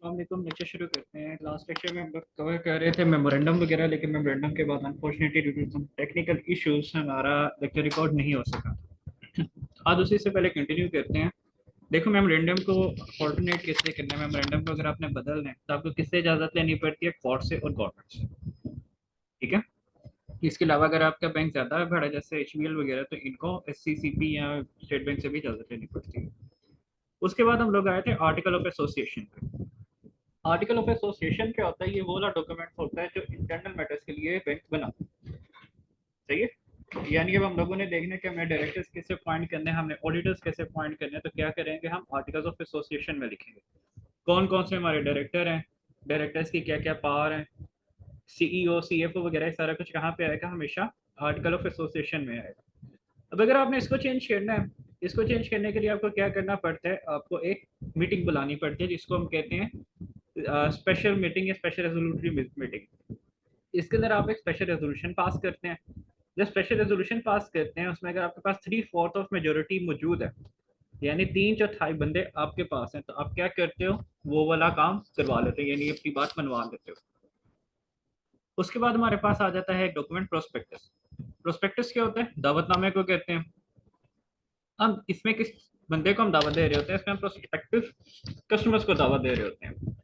हम लेक्चर शुरू करते हैं। लास्ट लेक्चर में हम लोग कवर कर रहे थे मेमोरेंडम वगैरह, लेकिन मेमोरेंडम के बाद unfortunately due to some technical issues हमारा लेक्चर रिकॉर्ड नहीं हो सका। आज उसी से पहले कंटिन्यू करते हैं। देखो, मेमोरेंडम को ऑल्टरनेट किससे करना है। मेमोरेंडम को अगर आपने बदलना है तो आपको किससे इजाजत लेनी पड़ती है? कोर्ट से और गवर्नमेंट से। ठीक है। इसके अलावा अगर आपका बैंक ज्यादा बड़ा है जैसे एचबीएल वगैरह, तो इनको एससीसीपी या स्टेट बैंक से भी इजाजत लेनी पड़ती है। उसके बाद हम लोग आए थे आर्टिकल ऑफ एसोसिएशन पे। आर्टिकल ऑफ एसोसिएशन क्या होता है? ये वो वाला डॉक्यूमेंट होता है जो इंटरनल मैटर्स के लिए बैंक बनाता है। सही है। यानी कि अब हम लोगों ने देखना है कि हमें डायरेक्टर्स कैसे अपॉइंट करने हैं, हमने ऑडिटर्स कैसे अपॉइंट करने हैं, तो क्या करेंगे हम आर्टिकल्स ऑफ एसोसिएशन में लिखेंगे कौन कौन से हमारे डायरेक्टर हैं, डायरेक्टर्स की क्या क्या पावर है, सीईओ सीएफओ वगैरह सारा कुछ कहाँ पे आएगा? हमेशा आर्टिकल ऑफ एसोसिएशन में आएगा। अब अगर आपने इसको चेंज करना है, इसको चेंज करने के लिए आपको क्या करना पड़ता है? आपको एक मीटिंग बुलानी पड़ती है जिसको हम कहते हैं स्पेशल मीटिंग या स्पेशल रेजोल्यूटरी मीटिंग। इसके अंदर आप एक स्पेशल रेजोल्यूशन पास करते हैं। जब स्पेशल रेजोल्यूशन पास करते हैं उसमें अगर आपके पास 3/4 ऑफ मेजोरिटी मौजूद है, यानी 3/4 बंदे आपके पास हैं, तो आप क्या करते हो? वो वाला काम करवा लेते हो, यानी अपनी बात मनवा लेते हो। उसके बाद हमारे पास आ जाता है डॉक्यूमेंट प्रोस्पेक्टस। प्रोस्पेक्टस क्या होता है? दावतनामे को कहते हैं। हम इसमें किस बंदे को हम दावत दे रहे होते हैं? इसमें हम प्रोस्पेक्टिव कस्टमर्स को दावत दे रहे होते हैं।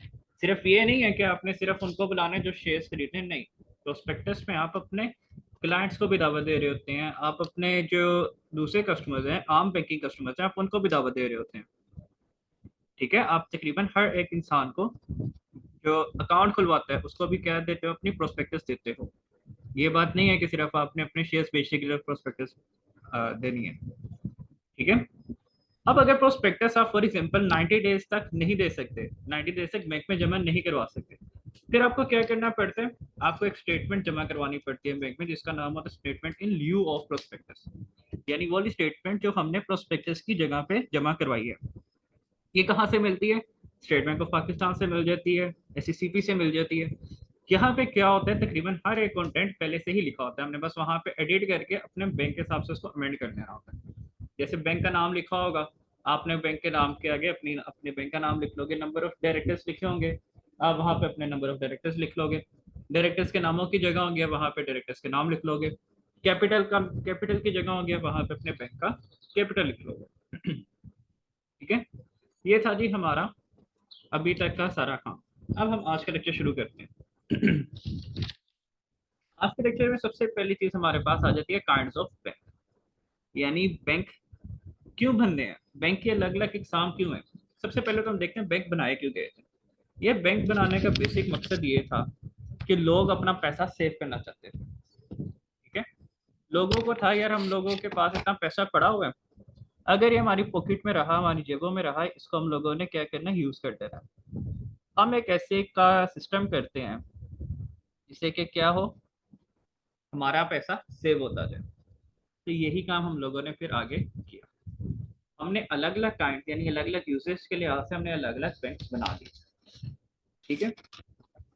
सिर्फ ये नहीं है कि आपने सिर्फ उनको बुलाना है जो शेयर्स खरीदने, नहीं। प्रोस्पेक्टस में आप अपने क्लाइंट्स को भी दावत दे रहे होते हैं, आप अपने जो दूसरे कस्टमर्स हैं, आम बैंकिंग कस्टमर्स हैं, आप उनको भी दावत दे रहे होते हैं। ठीक है। आप तकरीबन हर एक इंसान को जो अकाउंट खुलवाता है उसको भी क्या देते हो? अपनी प्रोस्पेक्टस देते हो। ये बात नहीं है कि सिर्फ आपने अपने शेयर्स बेचने के लिए प्रोस्पेक्टस देनी है। ठीक है। अब अगर प्रोस्पेक्टस आप फॉर एग्जांपल 90 डेज तक नहीं दे सकते, 90 डेज तक बैंक में जमा नहीं करवा सकते, फिर आपको क्या करना पड़ता है? आपको एक स्टेटमेंट जमा करवानी पड़ती है बैंक में जिसका नाम होता है statement in lieu of prospectus. यानी वो वाली स्टेटमेंट जो हमने प्रोस्पेक्टस की जगह पे जमा करवाई है। ये कहाँ से मिलती है? स्टेट बैंक ऑफ पाकिस्तान से मिल जाती है, एससीसीपी से मिल जाती है। यहाँ पे क्या होता है? तकरीबन हर एक कंटेंट पहले से ही लिखा होता है, हमने बस वहां पे एडिट करके अपने बैंक के हिसाब से उसको अमेंड कर देना होता है। जैसे बैंक का नाम लिखा होगा, आपने बैंक के नाम के आगे अपनी अपने बैंक का नाम लिख लोगे, नंबर ऑफ डायरेक्टर्स लिखे होंगे, आप वहां पे अपने नंबर ऑफ डायरेक्टर्स लिख लोगे। डायरेक्टर्स के नामों की जगह होंगे वहां पे डायरेक्टर्स के नाम लिख लोगे। कैपिटल की जगह होंगे वहां पे अपने बैंक का कैपिटल लिख लोगे। ठीक है। ये था जी हमारा अभी तक का सारा काम। अब हम आज का लेक्चर शुरू करते हैं। आज के लेक्चर में सबसे पहली चीज हमारे पास आ जाती है काइंड्स ऑफ बैंक। यानी बैंक क्यों बनने हैं, बैंक के अलग अलग एग्जाम क्यों है। सबसे पहले तो हम देखते हैं बैंक बनाए क्यों गए थे। ये बैंक बनाने का बेसिक मकसद ये था कि लोग अपना पैसा सेव करना चाहते थे। ठीक है। लोगों को था यार, हम लोगों के पास इतना पैसा पड़ा हुआ है, अगर ये हमारी पॉकेट में रहा, हमारी जेबों में रहा, इसको हम लोगों ने क्या करना, यूज कर देना। हम एक ऐसे का सिस्टम करते हैं जिससे कि क्या हो, हमारा पैसा सेव होता जाए। तो यही काम हम लोगों ने फिर आगे किया। हमने अलग अलग काइंड यानी अलग अलग यूजेस के लिहाज से हमने अलग अलग बैंक्स बना दिए। ठीक है।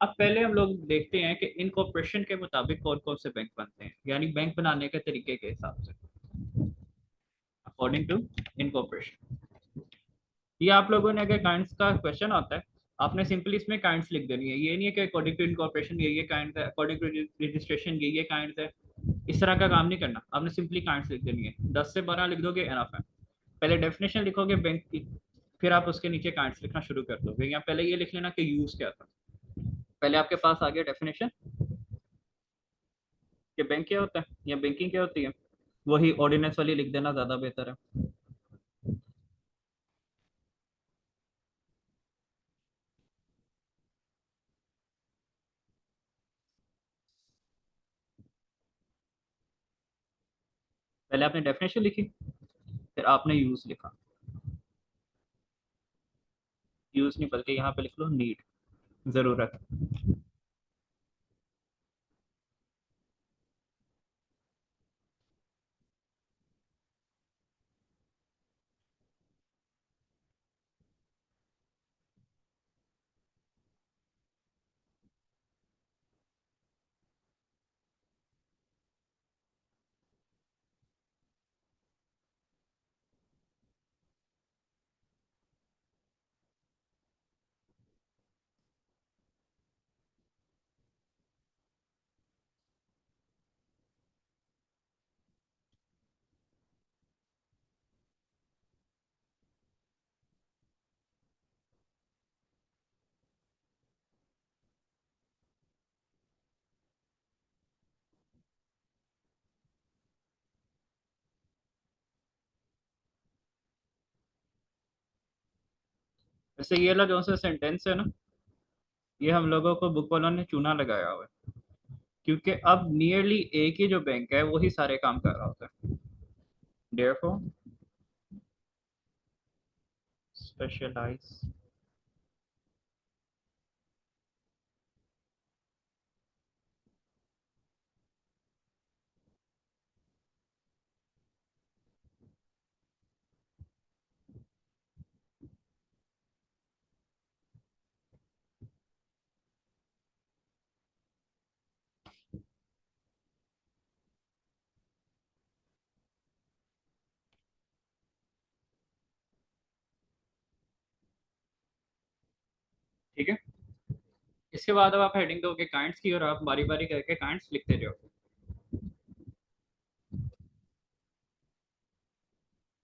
अब पहले हम लोग देखते हैं कि इनकॉर्पोरेशन के मुताबिक कौन कौन से बैंक बनते हैं, यानी बैंक बनाने के तरीके के हिसाब से अकॉर्डिंग टू इनकॉर्पोरेशन। ये आप लोगों ने अगर काइंड्स का क्वेश्चन आता है, आपने सिंपली इसमें काइंड्स लिख देनी है। ये नहीं है कि अकॉर्डिंग टू इनकॉर्पोरेशन ये काइंड है, अकॉर्डिंग टू रजिस्ट्रेशन ये काइंड है। इस तरह का काम नहीं करना, आपने सिंपली काइंड्स लिख देनी है। 10 से 12 लिख दोगे एनफ है। पहले डेफिनेशन लिखोगे बैंक की, फिर आप उसके नीचे काइंड्स लिखना शुरू कर दोगे। या पहले ये लिख लेना कि यूज क्या था। पहले आपके पास आ गया डेफिनेशन कि बैंक क्या होता है या बैंकिंग क्या होती है, वही ऑर्डिनेंस वाली लिख देना ज्यादा बेहतर है। पहले आपने डेफिनेशन लिखी, फिर आपने यूज लिखा। यूज नहीं बल्कि यहाँ पे लिख लो नीड, जरूरत। वैसे ये वाला जो सा सेंटेंस है ना, ये हम लोगों को बुक वालों ने चूना लगाया हुआ है, क्योंकि अब नियरली एक ही जो बैंक है वही सारे काम कर रहा होता है। Therefore specialise. ठीक है, इसके बाद अब आप हेडिंग दोगे काइंड्स की, और आप बारी बारी करके काइंड्स लिखते जाओ।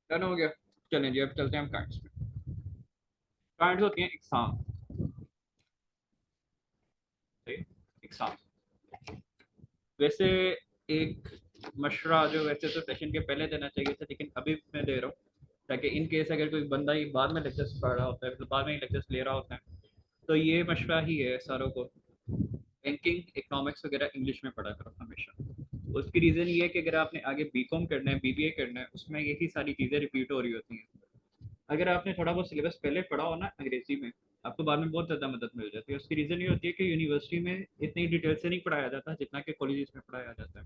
डन हो गया। चलें जी, अब चलते हैं हम काइंड्स में। काइंड्स होती हैं एग्जाम। एग्जाम वैसे एक मशवरा जो वैसे तो सेशन के पहले देना चाहिए था, लेकिन अभी मैं दे रहा हूँ, ताकि इन केस अगर कोई बंदा ही बाद में लेक्चर्स पढ़ रहा होता है, मतलब बाद में लेक्चर्स ले रहा होता है, तो ये मशवरा ही है सारों को, बैंकिंग इकोनॉमिक्स वगैरह इंग्लिश में पढ़ा करो हमेशा। उसकी रीज़न ये है कि अगर आपने आगे बीकॉम करना है, बीबीए करना है, उसमें यही सारी चीज़ें रिपीट हो रही होती हैं। अगर आपने थोड़ा बहुत सिलेबस पहले पढ़ा हो ना अंग्रेजी में, आपको बाद में बहुत ज़्यादा मदद मिल जाती है। उसकी रीज़न ये होती है कि यूनिवर्सिटी में इतनी डिटेल से नहीं पढ़ाया जाता जितना कि कॉलेजेस में पढ़ाया जाता है।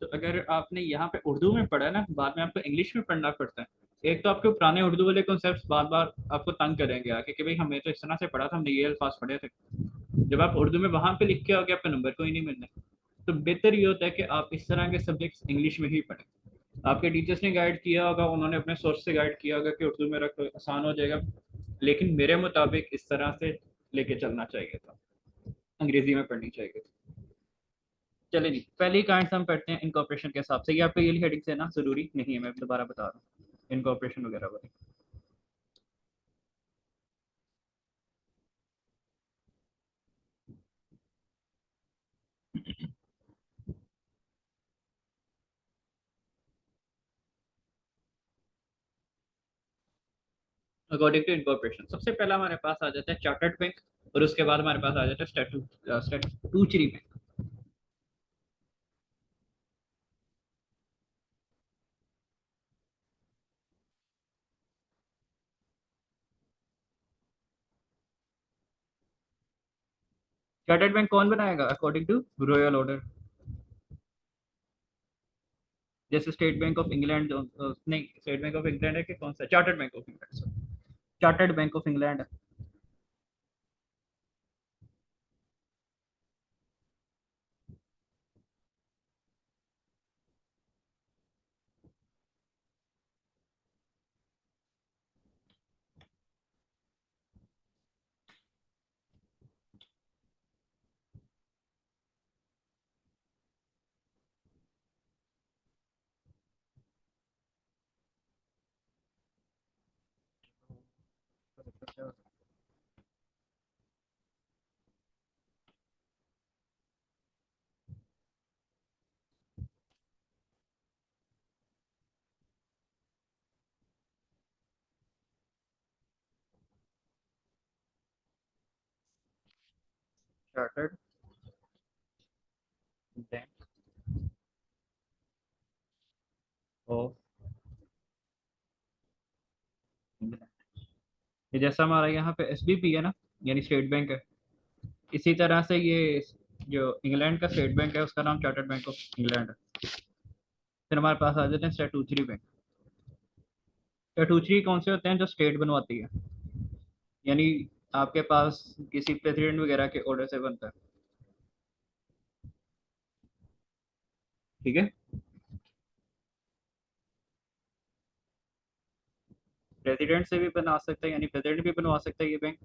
तो अगर आपने यहाँ पे उर्दू में पढ़ा है ना, बाद में आपको इंग्लिश में पढ़ना पड़ता है। एक तो आपके पुराने उर्दू वाले कॉन्सेप्ट्स बार बार आपको तंग करेंगे आके कि भाई हमें तो इस तरह से पढ़ा था, हमने ये अल्फाज पढ़े थे। जब आप उर्दू में वहां पे लिख के आओगे, आपका नंबर कोई नहीं मिलना। तो बेहतर ये होता है कि आप इस तरह के सब्जेक्ट्स इंग्लिश में ही पढ़ें। आपके टीचर्स ने गाइड किया होगा, उन्होंने अपने सोर्स से गाइड किया होगा कि उर्दू में रखो आसान हो जाएगा, लेकिन मेरे मुताबिक इस तरह से लेके चलना चाहिए था, अंग्रेजी में पढ़नी चाहिए थी। चले जी, पहली काइंड हम पढ़ते हैं इनकॉर्पोरेशन के हिसाब से। ये आपको ये हेडिंग से ना जरूरी नहीं है, मैं दोबारा बता रहा हूँ इनकॉर्पोरेशन वगैरह वाली। अकॉर्डिंग टू इनकॉर्पोरेशन सबसे पहला हमारे पास आ जाता है चार्टर्ड बैंक, और उसके बाद हमारे पास आ जाता है स्टैट्यूटरी बैंक। चार्टर्ड बैंक कौन बनाएगा अकॉर्डिंग टू रॉयल ऑर्डर? जैसे स्टेट बैंक ऑफ इंग्लैंड जो नहीं, स्टेट बैंक ऑफ इंग्लैंड है कि कौन सा? Chartered bank of England, chartered bank of England. Chartered bank of England. ये जैसा हमारा यहाँ पे एसबीपी है ना, यानी स्टेट बैंक है, इसी तरह से ये जो इंग्लैंड का स्टेट बैंक है उसका नाम चार्टर्ड बैंक ऑफ इंग्लैंड है। फिर हमारे पास आ जाते हैं स्टैट्यूटरी बैंक। स्टैट्यूटरी कौन से होते हैं? जो स्टेट बनवाती है, यानी आपके पास किसी प्रेसिडेंट वगैरह के ऑर्डर से बनता है। ठीक है, प्रेसिडेंट से भी बना सकता है, यानी प्रेसिडेंट भी बनवा सकता है ये बैंक,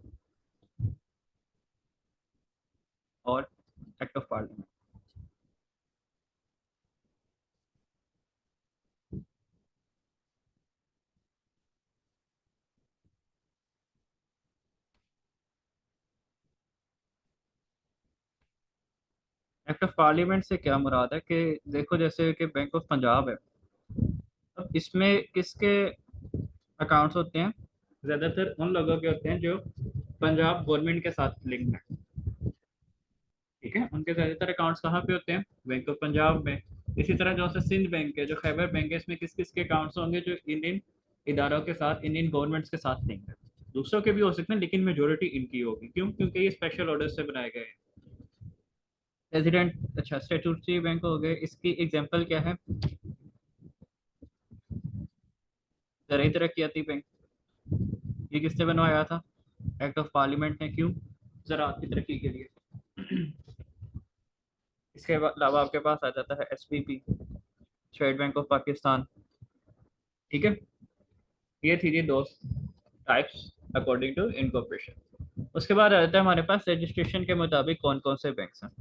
और act of parliament. Act of parliament से क्या मुराद है कि देखो, जैसे कि बैंक ऑफ पंजाब है, अब इसमें किसके अकाउंट्स होते हैं? ज्यादातर उन लोगों के होते हैं जो पंजाब गवर्नमेंट के साथ लिंक है। ठीक है, उनके ज्यादातर अकाउंट्स कहाँ पे होते हैं? बैंक ऑफ पंजाब में। इसी तरह जो से सिंध बैंक है, जो खैबर बैंक है, इसमें किस किस के अकाउंट्स होंगे जो इंडियन इदारों के साथ, इंडियन गवर्नमेंट्स के साथ लिंक है। दूसरों के भी हो सकते हैं लेकिन मेजोरिटी इनकी होगी। क्यों? क्योंकि ये स्पेशल ऑर्डर से बनाए गए हैं। रेजिडेंट, अच्छा, स्टेटूटरी बैंक हो गए, इसकी एग्जांपल क्या है? ज़राई तरक्याती बैंक। ये किसने बनवाया था? एक्ट ऑफ पार्लियामेंट ने। क्यों? ज़राअत की तरक्की के लिए। इसके अलावा आपके पास आ जाता है SBP, state bank of Pakistan. ठीक है, ये थी जी दो टाइप्स अकॉर्डिंग टू इनकॉर्पोरेशन। उसके बाद आ जाता है हमारे पास रजिस्ट्रेशन के मुताबिक कौन कौन से बैंक्स हैं।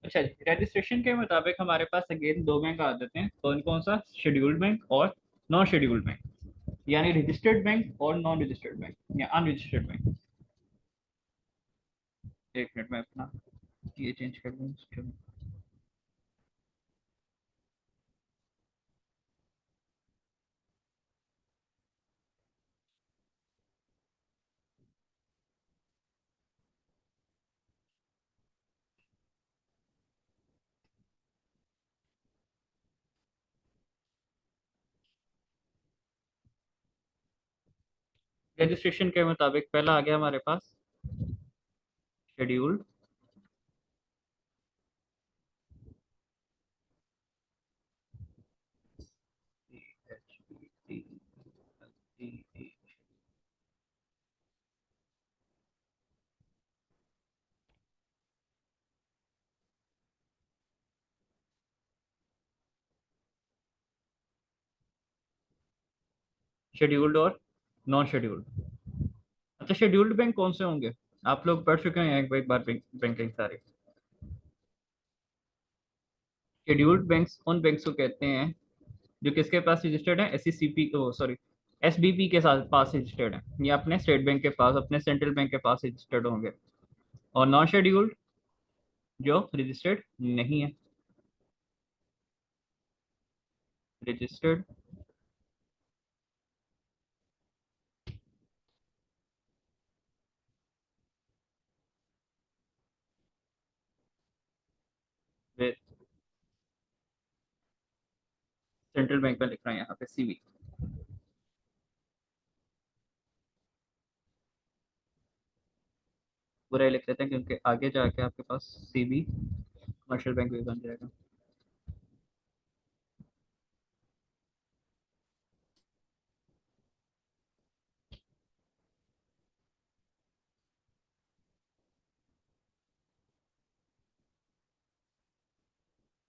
अच्छा, रजिस्ट्रेशन के मुताबिक हमारे पास अगेन दो बैंक आ जाते हैं। कौन कौन सा? शेड्यूल्ड बैंक और नॉन शेड्यूल्ड बैंक, यानी रजिस्टर्ड बैंक और नॉन रजिस्टर्ड बैंक या अनरजिस्टर्ड बैंक। एक मिनट में अपना ये चेंज कर दूँ। रजिस्ट्रेशन के मुताबिक पहला आ गया हमारे पास शेड्यूल्ड, शेड्यूल्ड और नॉन शेड्यूल्ड। अच्छा, शेड्यूल्ड बैंक कौन से होंगे? आप लोग पढ़ चुके हैं एक बार बैंकिंग सारे। शेड्यूल्ड बैंक्स उन बैंक्स को कहते हैं जो किसके पास रजिस्टर्ड है? एससीसीपी को, सॉरी, एसबीपी के साथ पास रजिस्टर्ड है, या अपने स्टेट बैंक के पास, अपने सेंट्रल बैंक के पास रजिस्टर्ड होंगे। और नॉन शेड्यूल्ड जो रजिस्टर्ड नहीं है, रजिस्टर्ड विद सेंट्रल बैंक में लिख रहा है यहाँ पे सीबी। पूरा ही लिख लेते हैं क्योंकि आगे जाके आपके पास सीबी कमर्शियल बैंक भी बन जाएगा।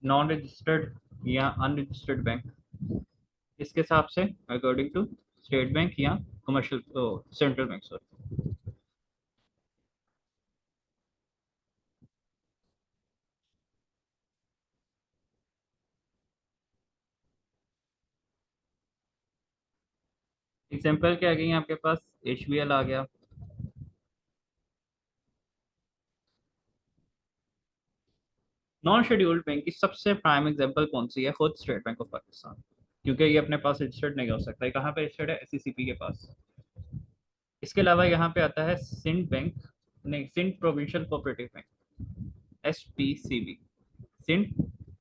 नॉन रजिस्टर्ड या अनरजिस्टर्ड बैंक इसके हिसाब से अकॉर्डिंग टू स्टेट बैंक या commercial central bank, sorry. Example क्या आ गई आपके पास? एचबीएल आ गया। नॉन शेड्यूल्ड बैंक की सबसे प्राइम एग्जांपल कौन सी है? खुद स्टेट बैंक ऑफ पाकिस्तान। क्योंकि ये अपने पास रजिस्टर्ड नहीं हो सकता। ये कहाँ पे रजिस्टर्ड है? एससीसीपी के पास। इसके अलावा यहाँ पे आता है सिंध बैंक, नहीं, Sindh provincial cooperative bank, SPCB, Sindh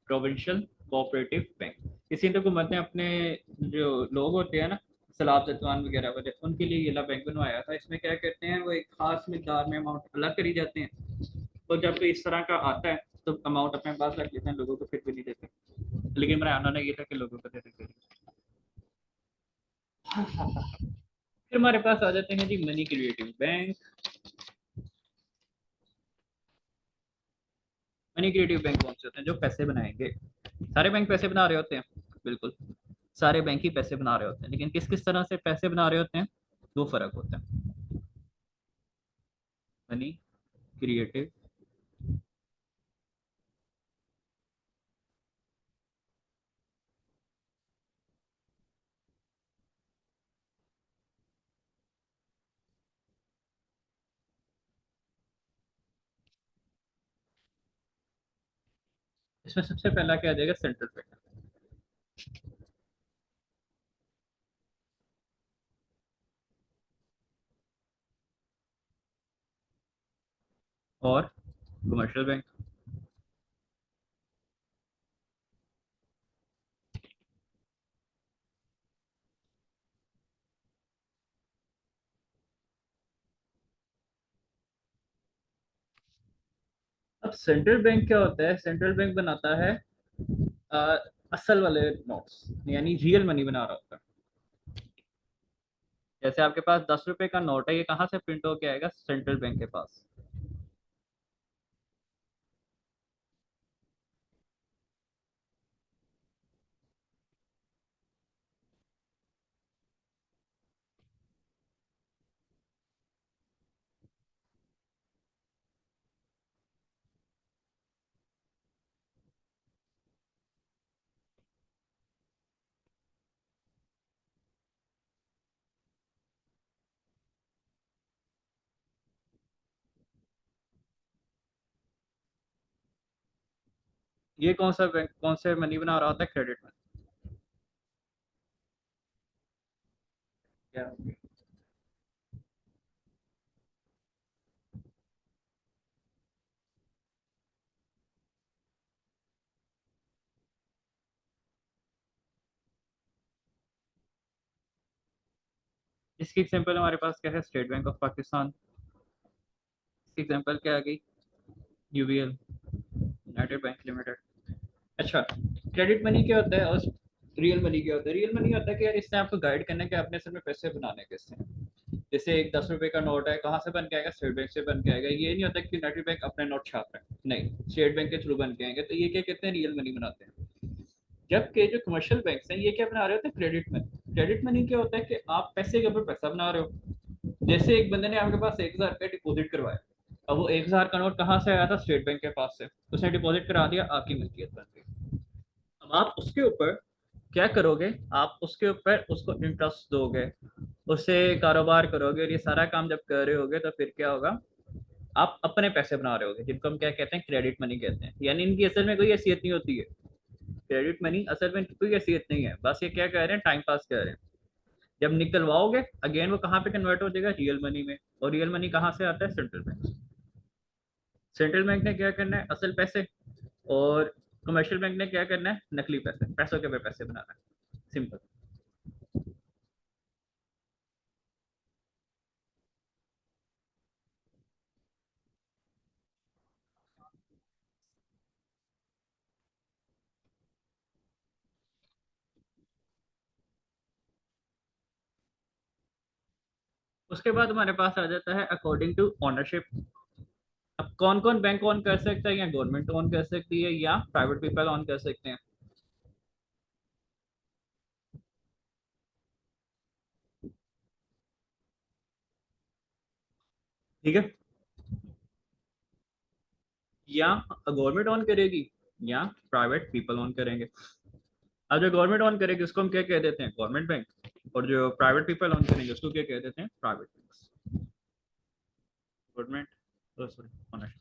provincial cooperative bank. ये सिंध हुकूमत ने अपने जो लोग होते हैं ना, सलाब जतवान वगैरह वगैरह, उनके लिए ये वाला बैंक बनवाया था। इसमें क्या कहते हैं, वो एक खास मिकदार में अमाउंट अलग करी जाते हैं। तो जब इस तरह का आता है तो अमाउंट अपने पास रख लेते हैं, लोगों को फिर भी नहीं देते। लेकिन मेरा आना ये था कि लोगों को दे देते। फिर हमारे पास आ जाते हैं जी money creative bank. Money creative bank कौन से होते हैं? जो पैसे बनाएंगे। सारे बैंक पैसे बना रहे होते हैं, बिल्कुल सारे बैंक ही पैसे बना रहे होते हैं, लेकिन किस किस तरह से पैसे बना रहे होते हैं, दो फर्क होता है। मनी क्रिएटिव इसमें सबसे पहला क्या आ जाएगा, सेंट्रल बैंक। और कमर्शियल बैंक। अब सेंट्रल बैंक क्या होता है, सेंट्रल बैंक बनाता है अ, असल वाले नोट्स, यानी रियल मनी बना रहा होता है। जैसे आपके पास 10 रुपए का नोट है, ये कहाँ से प्रिंट होके आएगा, सेंट्रल बैंक के पास। ये कौन सा बैंक, कौन से मनी बना रहा होता है, क्रेडिट मनी। क्या, इसकी एग्जांपल हमारे पास क्या है, स्टेट बैंक ऑफ पाकिस्तान। इसकी एग्जांपल क्या आ गई, यूबीएल, यूनाइटेड बैंक लिमिटेड। अच्छा, क्रेडिट मनी क्या होता है और रियल मनी क्या होता है। रियल मनी होता है कि यार इसने आपको गाइड करना है कि आपने असल में पैसे बनाने कैसे हैं। जैसे एक 10 रुपए का नोट है, कहाँ से बन के आएगा, स्टेट बैंक से बन के आएगा। ये नहीं होता कि यूनाइटेड बैंक अपने नोट छाप रहा है, नहीं, स्टेट बैंक के थ्रू बन के आएंगे। तो ये क्या कहते हैं, रियल मनी बनाते हैं। जबकि जो कमर्शियल बैंक हैं ये क्या बना रहे होते हैं, क्रेडिट मनी। क्रेडिट मनी क्या होता है कि आप पैसे के ऊपर पैसा बना रहे हो। जैसे एक बंदे ने आपके पास 1,000 रुपया डिपॉजिट करवाया, अब वो 1,000 का नोट कहाँ से आया था, स्टेट बैंक के पास से, उसने डिपॉजिट करा दिया, आपकी मिल्कियत बन गई। अब आप उसके ऊपर क्या करोगे, आप उसके ऊपर उसको इंटरेस्ट दोगे, उससे कारोबार करोगे, और ये सारा काम जब कर रहे होगे तो फिर क्या होगा, आप अपने पैसे बना रहे होगे, जिनको हम क्या कहते हैं, क्रेडिट मनी कहते हैं। यानी इनकी असल में कोई हैसियत नहीं होती है, क्रेडिट मनी असल में कोई हैसियत नहीं है, बस ये क्या कह रहे हैं, टाइम पास कर रहे हैं। जब निकलवाओगे अगेन वो कहाँ पे कन्वर्ट हो जाएगा, रियल मनी में। और रियल मनी कहाँ से आता है, सेंट्रल बैंक से। सेंट्रल बैंक ने क्या करना है, असल पैसे, और कमर्शियल बैंक ने क्या करना है, नकली पैसे, पैसों के पे पैसे बनाना है, सिंपल। उसके बाद हमारे पास आ जाता है अकॉर्डिंग टू ओनरशिप। अब कौन कौन बैंक ऑन कर सकता है, या गवर्नमेंट ऑन कर सकती है, या प्राइवेट पीपल ऑन कर सकते हैं। ठीक है, या गवर्नमेंट ऑन करेगी, या प्राइवेट पीपल ऑन करेंगे। अब जो गवर्नमेंट ऑन करेगी उसको हम क्या कह देते हैं, गवर्नमेंट बैंक। और जो प्राइवेट पीपल ऑन करेंगे उसको क्या कह देते हैं, private bank. Government, sorry, ownership.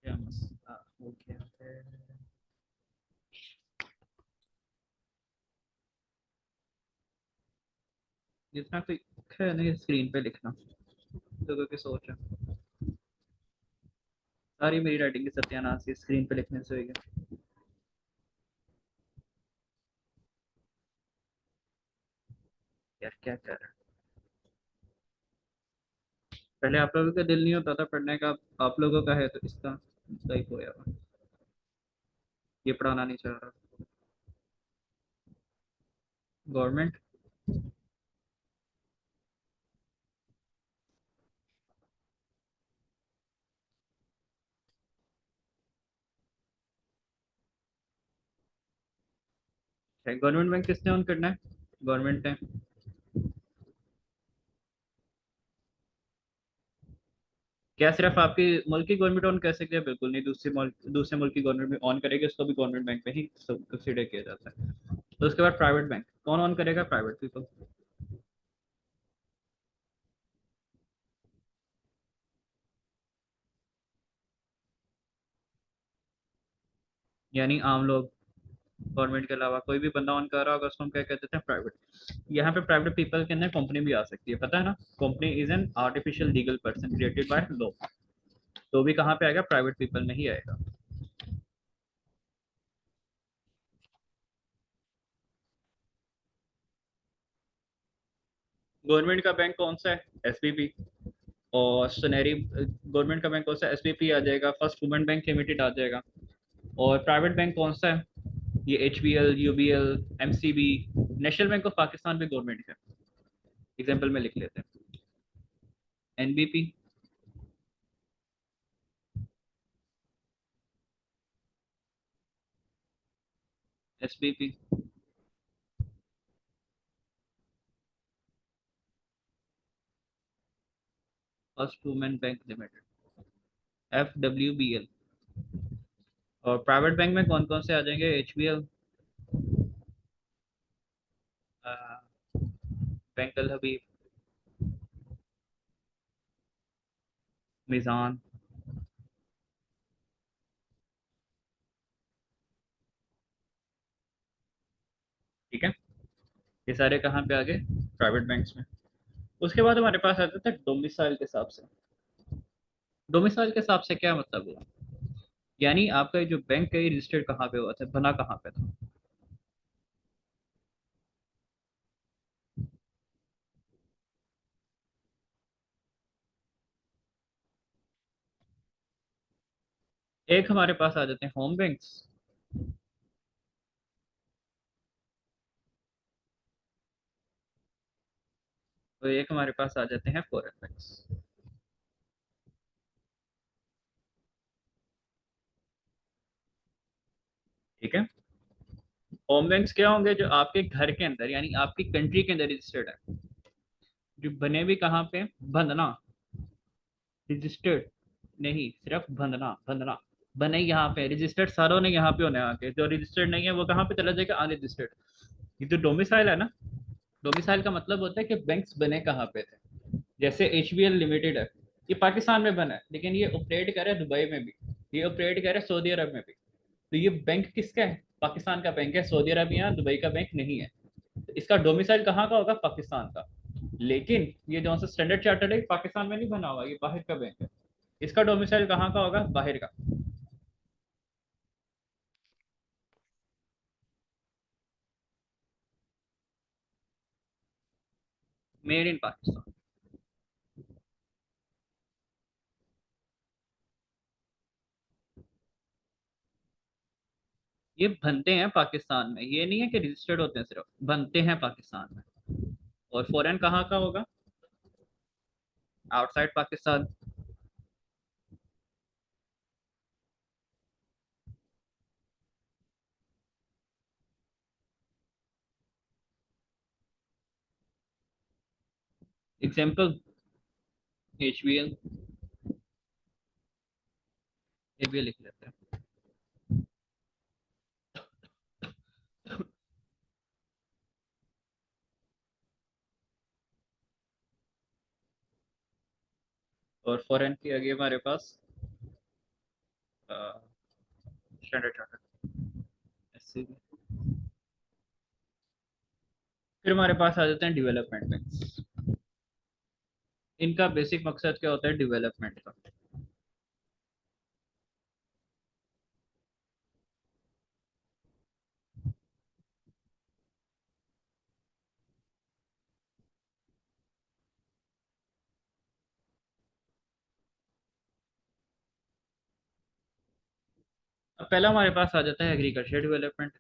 क्या मसला हो गया है, जितना कोई है नहीं स्क्रीन पे लिखना, लोगों की सोच है। सारी मेरी राइटिंग की सत्यानाश है, स्क्रीन पे लिखने से होगी। यार क्या कर रहा है, पहले आप लोगों का दिल नहीं होता था पढ़ने का, आप लोगों का है, तो इसका सही होया हुआ। ये पढ़ाना नहीं चाह रहा। गवर्नमेंट, गवर्नमेंट बैंक किसने ऑन करना है, गवर्नमेंट ने। क्या सिर्फ आपकी मुल्क की गवर्नमेंट ऑन कर सकती है? बिल्कुल नहीं, दूसरे मुल्क की गवर्नमेंट भी ऑन करेगी, उसको भी गवर्नमेंट बैंक में ही कंसीडर किया जाता है। तो उसके बाद प्राइवेट बैंक कौन ऑन करेगा? Private people. यानी आम लोग, गवर्नमेंट के अलावा कोई भी बंदा ऑन कर रहा होगा उसको हम क्या कहते हैं? प्राइवेट। यहाँ पे प्राइवेट पीपल के अंदर कंपनी भी आ सकती है, पता है ना? Company is an artificial legal person created by law. तो भी कहाँ पे आएगा? प्राइवेट पीपल में ही आएगा। गवर्नमेंट का बैंक कौन सा है? एसबीपी। और सुनहरी गवर्नमेंट का बैंक कौन सा है? एसबीपी आ जाएगा, फर्स्ट वुमेन बैंक लिमिटेड आ जाएगा। और प्राइवेट बैंक कौन सा है? ये HBL, UBL, MCB. National bank of Pakistan भी गवर्नमेंट है। एग्जाम्पल में लिख लेते हैं। NBP. SBP. First women bank limited. FWBL. और प्राइवेट बैंक में कौन कौन से आ जाएंगे? एचबीएल, बैंक अल हबीब, मिजान। ठीक है। ये सारे कहाँ पे आ गए? प्राइवेट बैंक्स में। उसके बाद हमारे पास आता था डोमिसाइल के हिसाब से। डोमिसाइल के हिसाब से क्या मतलब हुआ? यानी आपका ये जो बैंक है, रजिस्टर्ड कहाँ पे हुआ था, बना कहाँ पे था? एक हमारे पास आ जाते हैं होम बैंक्स। तो एक हमारे पास आ जाते हैं फॉरेन बैंक्स। ठीक है। होम बैंक्स क्या होंगे? जो आपके घर के अंदर यानी आपकी कंट्री के अंदर रजिस्टर्ड है। जो बने भी कहाँ पे? बंधना। रजिस्टर्ड नहीं, सिर्फ बंधना, बंधना। बने यहाँ पे, रजिस्टर्ड सारों ने यहाँ पे होने आके, जो रजिस्टर्ड नहीं है वो कहाँ पे चला जाएगा? अनरजिस्टर्ड। ये जो डोमिसाइल है ना, डोमिसाइल का मतलब होता है कि बैंक्स बने कहाँ पे थे। जैसे एचबीएल लिमिटेड है, ये पाकिस्तान में बना है लेकिन ये ऑपरेट कर रहा है दुबई में भी, ये ऑपरेट कर रहा है सऊदी अरब में भी। तो ये बैंक किसका है? पाकिस्तान का बैंक है, सऊदी अरब या दुबई का बैंक नहीं है। तो इसका डोमिसाइल कहाँ का होगा? पाकिस्तान का। लेकिन ये जो सा स्टैंडर्ड चार्टर्ड है, पाकिस्तान में नहीं बना हुआ, ये बाहर का बैंक है। इसका डोमिसाइल कहाँ का होगा? बाहर का। Made in Pakistan. ये बनते हैं पाकिस्तान में, ये नहीं है कि रजिस्टर्ड होते हैं, सिर्फ बनते हैं पाकिस्तान में। और फॉरेन कहाँ का होगा? आउटसाइड पाकिस्तान। Example HBL. ये भी लिख लेते हैं। और फॉरेन की आगे हमारे पास स्टैंडर्ड चार्टर्ड, एससीबी। फिर हमारे पास आ जाते हैं डेवलपमेंट बैंक। इनका बेसिक मकसद क्या होता है? डेवलपमेंट का। अब पहला हमारे पास आ जाता है एग्रीकल्चर डेवलपमेंट।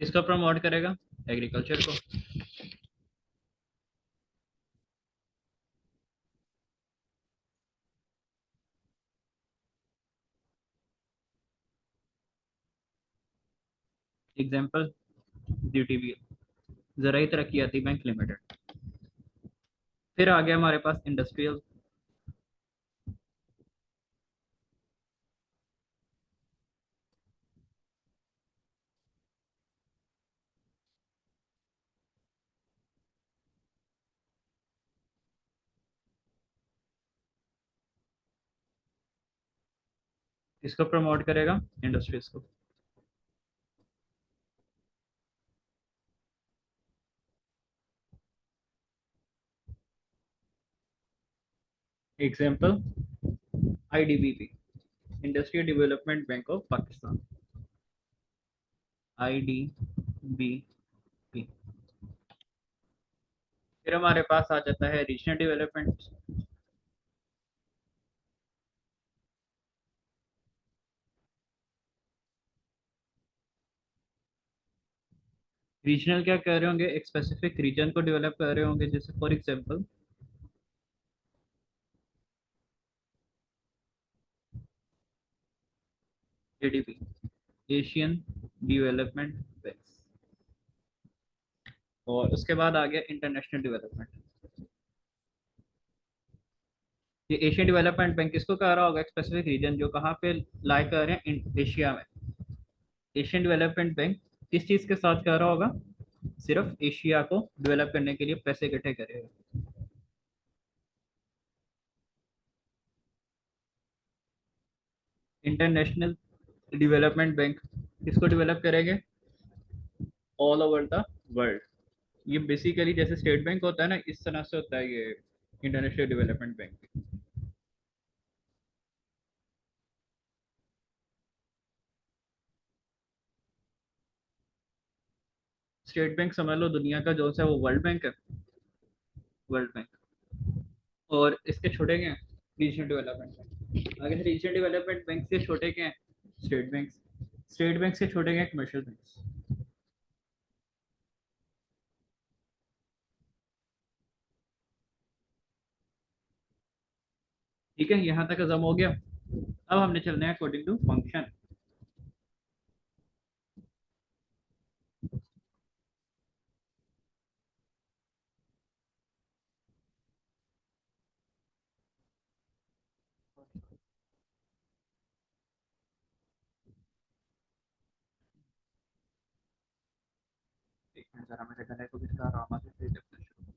इसको प्रमोट करेगा? एग्रीकल्चर को। Example DTBL, Zarai Taraqiati bank limited. फिर आ गया हमारे पास इंडस्ट्रियल। इसको प्रमोट करेगा इंडस्ट्रीज को। Example IDBP, industrial development bank of Pakistan, IDBP। फिर हमारे पास आ जाता है रीजनल डेवलपमेंट। रीजनल क्या कर रहे होंगे, एक स्पेसिफिक रीजन को डेवलप कर रहे होंगे, जैसे for example ADB, Asian development bank. और उसके बाद आ गया इंटरनेशनल डेवलपमेंट। ये एशियन डेवलपमेंट बैंक किसको कह रहा होगा, एक स्पेसिफिक रीजन जो कहाँ पे लाई कर रहे हैं, एशिया में। एशियन डेवलपमेंट बैंक किस चीज के साथ कर रहा होगा, सिर्फ एशिया को डेवलप करने के लिए पैसे इकट्ठे करेगा। इंटरनेशनल डेवलपमेंट बैंक किसको डेवलप करेंगे, ऑल ओवर द वर्ल्ड। ये बेसिकली जैसे स्टेट बैंक होता है ना, इस तरह से होता है ये international development bank. State bank समझ लो दुनिया का जो सा वो वर्ल्ड बैंक है, वर्ल्ड बैंक। और इसके छोटे क्या हैं, रीजनल डेवलपमेंट बैंक। अगर रीजनल डेवलपमेंट बैंक से छोटे क्या हैं, स्टेट बैंक। स्टेट बैंक से छोटे क्या हैं, कमर्शियल बैंक। ठीक है, यहाँ तक खत्म हो गया। अब हमने चलना है अकॉर्डिंग टू फंक्शन। एक मिनट जरा मेरे गले को किसका आराम से फिर जब से शुरू।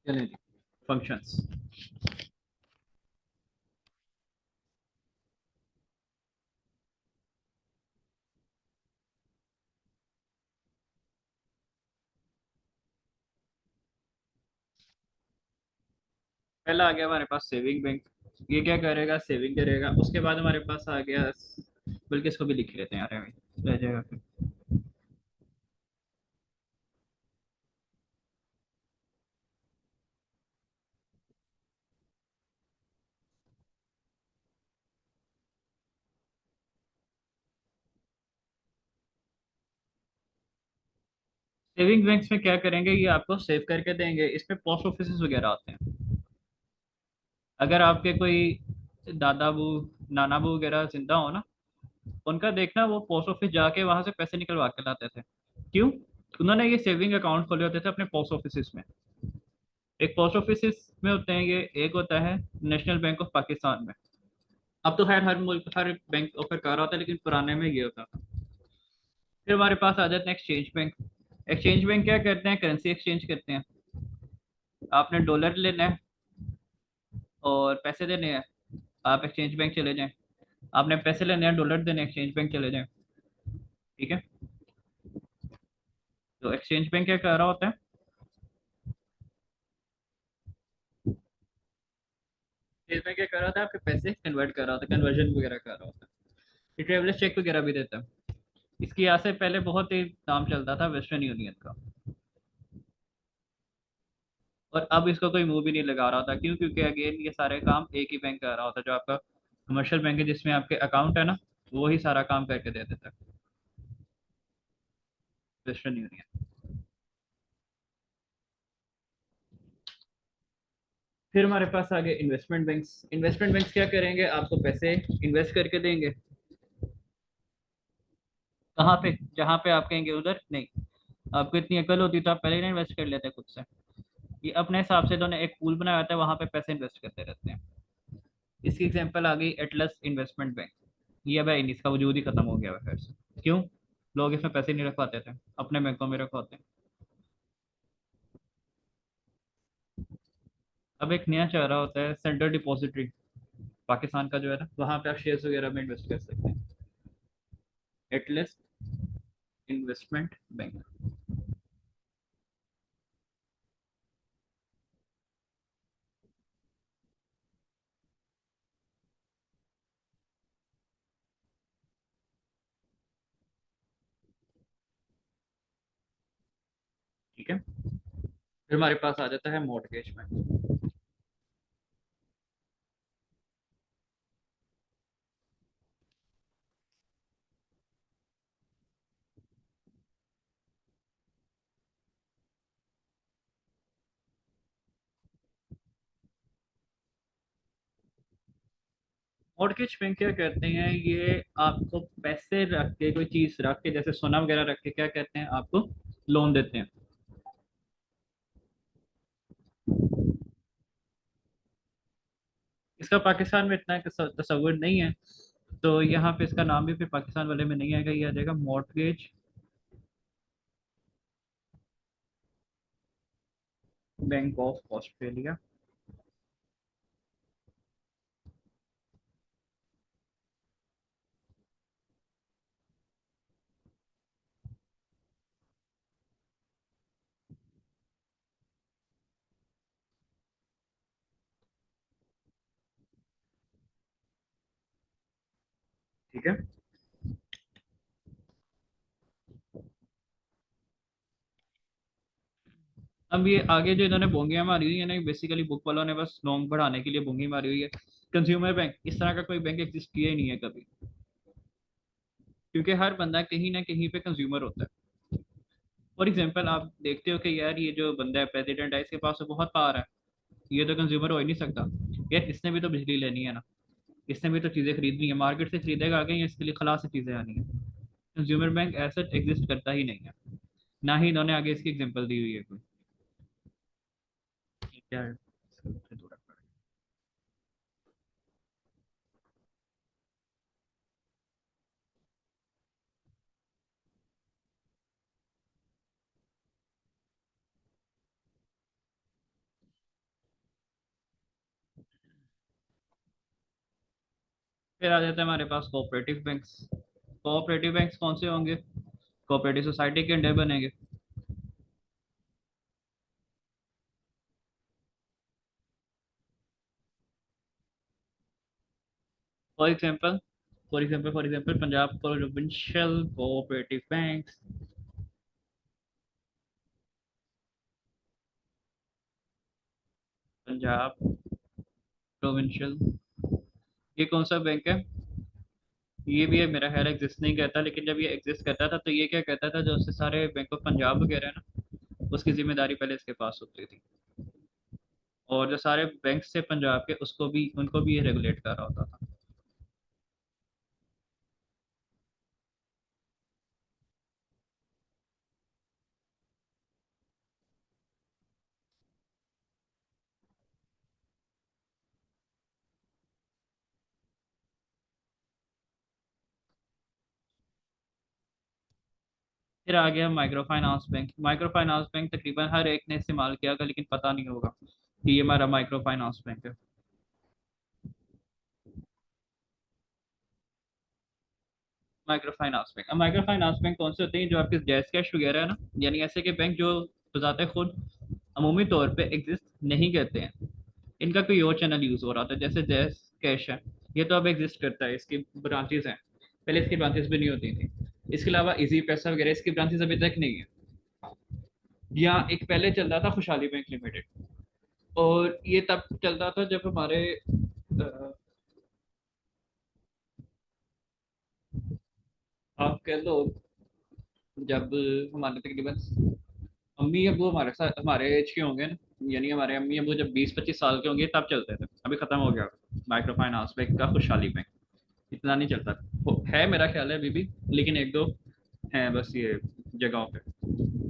चलें जी, फंक्शंस। पहला आ गया हमारे पास सेविंग बैंक। ये क्या करेगा, सेविंग करेगा। उसके बाद हमारे पास आ गया, बल्कि इसको भी लिख लेते हैं यार, रह जाएगा फिर। सेविंग बैंक्स में क्या करेंगे, ये आपको सेव करके देंगे। इसमें पोस्ट ऑफिस वगैरह आते हैं। अगर आपके कोई दादा बू, नाना बू वगैरह जिंदा हो ना, उनका देखना वो पोस्ट ऑफिस जाके वहां से पैसे निकलवा के लाते थे। क्यों, उन्होंने ये सेविंग अकाउंट खोले होते थे अपने पोस्ट ऑफिस में। एक पोस्ट ऑफिस में होते हैं ये, एक होता है नेशनल बैंक ऑफ पाकिस्तान में। अब तो खैर हर मुल्क हर बैंक ऑफर कर रहा होता है, लेकिन पुराने में ये होता था। फिर हमारे पास आ जाते हैं एक्सचेंज बैंक। एक्सचेंज बैंक क्या करते हैं, करेंसी एक्सचेंज करते हैं। आपने डॉलर लेना है और पैसे देने हैं, आप एक्सचेंज बैंक चले जाएं। आपने पैसे लेने हैं, डॉलर देने, एक्सचेंज बैंक चले जाएं। ठीक है। तो एक्सचेंज बैंक क्या कर रहा होता है? इसमें क्या कर रहा था, आपके पैसे कन्वर्ट कर रहा था, कन्वर्जन वगैरह कर रहा होता है। ये ट्रेवलर चेक वगैरह भी देता है। इसकी यहाँ से पहले बहुत ही नाम चलता था वेस्टर्न यूनियन का, और अब इसको कोई मुंह भी नहीं लगा रहा था। क्यों? क्योंकि अगेन ये सारे काम एक ही बैंक कर रहा होता है। जो आपका कमर्शियल बैंक है जिसमें आपके अकाउंट है ना, वो ही सारा काम करके दे देता है, वेस्टर्न यूनियन। फिर हमारे पास आ गए इन्वेस्टमेंट बैंक्स। इन्वेस्टमेंट बैंक्स क्या करेंगे, आपको पैसे इन्वेस्ट करके देंगे। कहाँ पे? जहाँ पे आप कहेंगे उधर नहीं। आपको इतनी अकल होती तो आप पहले ही ना इन्वेस्ट कर लेते खुद से। ये अपने हिसाब से इन्होंने एक पूल बनाया होता है, वहां पे पैसे इन्वेस्ट करते रहते हैं। इसकी एग्जांपल आ गई एटलस इन्वेस्टमेंट बैंक। ये भाई इसका वजूद ही खत्म हो गया है फिर से। क्यों? लोग इसमें पैसे नहीं रखवाते थे, अपने बैंकों में रखवाते हैं। अब एक नया चारा होता है सेंट्रल डिपॉजिटरी, पाकिस्तान का जो है ना, वहां पे आप शेयर्स वगैरह में इन्वेस्ट कर सकते हैं। Atlas investment bank. ठीक है। फिर हमारे पास आ जाता है मॉर्टगेज बैंक। मॉर्टगेज बैंक क्या कहते हैं, ये आपको पैसे रख के, कोई चीज रख के, जैसे सोना वगैरह रख के, क्या कहते हैं, आपको लोन देते हैं। इसका पाकिस्तान में इतना तस्वुर नहीं है, तो यहाँ पे इसका नाम भी फिर पाकिस्तान वाले में नहीं आएगा, ये आ जाएगा मॉर्टगेज बैंक ऑफ ऑस्ट्रेलिया। ठीक है। अब ये आगे जो इन्होंने बोंगियां मारी हुई है ना, बेसिकली बुक वालों ने बस नॉर्म बढ़ाने के लिए बोंगी मारी हुई है। कंज्यूमर बैंक, इस तरह का कोई बैंक एग्जिस्ट किया ही नहीं है कभी। क्योंकि हर बंदा कहीं ना कहीं पे कंज्यूमर होता है। फॉर एग्जाम्पल आप देखते हो कि यार ये जो बंदा है, प्रेसिडेंट है, इसके पास तो बहुत पावर है, ये तो कंज्यूमर हो ही नहीं सकता। यार इसने भी तो बिजली लेनी है ना, इसने भी तो चीज़ें खरीदनी है, मार्केट से खरीदेगा आगे, या इसके लिए खला से चीज़ें आनी है। कंज्यूमर बैंक ऐसा एग्जिस्ट करता ही नहीं है। ना ही इन्होंने आगे इसकी एग्जांपल दी हुई है कोई। ये क्या है? इससे दूर रखना है। फिर आ जाता है हमारे पास कोऑपरेटिव बैंक्स। कोऑपरेटिव बैंक्स कौन से होंगे? कोऑपरेटिव सोसाइटी के अंडर बनेंगे। For example for example Punjab provincial cooperative banks. Punjab provincial, ये कौन सा बैंक है? ये भी है मेरा ख्याल एग्जिस्ट नहीं करता, लेकिन जब ये एग्जिस्ट करता था तो ये क्या कहता था, जो उससे सारे बैंक ऑफ पंजाब वगैरह है ना, उसकी जिम्मेदारी पहले इसके पास होती थी। और जो सारे बैंक थे पंजाब के, उसको भी, उनको भी ये रेगुलेट कर रहा होता था। फिर आ गया micro finance bank. Micro finance bank तकरीबन हर एक ने इस्तेमाल किया होगा, लेकिन पता नहीं होगा कि ये हमारा माइक्रो फाइनेंस बैंक है। माइक्रो फाइनेंस बैंक, अब माइक्रो फाइनेंस बैंक कौन से होते हैं? जो आपके जैस कैश वगैरह है ना, यानी ऐसे के बैंक जो बजाते खुद अमूमी तौर पे एग्जिस्ट नहीं करते हैं, इनका कोई और चैनल यूज हो रहा था, जैसे जैस कैश है, ये तो अब एग्जिस्ट करता है, इसकी ब्रांचेस हैं, पहले इसकी ब्रांचेस भी नहीं होती थी। इसके अलावा इजी पैसा वगैरह, इसकी ब्रांचेस अभी तक नहीं है। या एक पहले चलता था खुशहाली बैंक लिमिटेड, और ये तब चलता था जब हमारे आप कह लो, जब हमारे तकरीबन अम्मी अबू हमारे साथ हमारे एज के होंगे ना, यानी हमारे अम्मी अबू जब 20-25 साल के होंगे तब चलते थे, अभी खत्म हो गया माइक्रो फाइनेंस बैंक का खुशहाली बैंक, इतना नहीं चलता। है मेरा ख्याल है अभी भी, लेकिन एक दो हैं बस ये जगहों पे।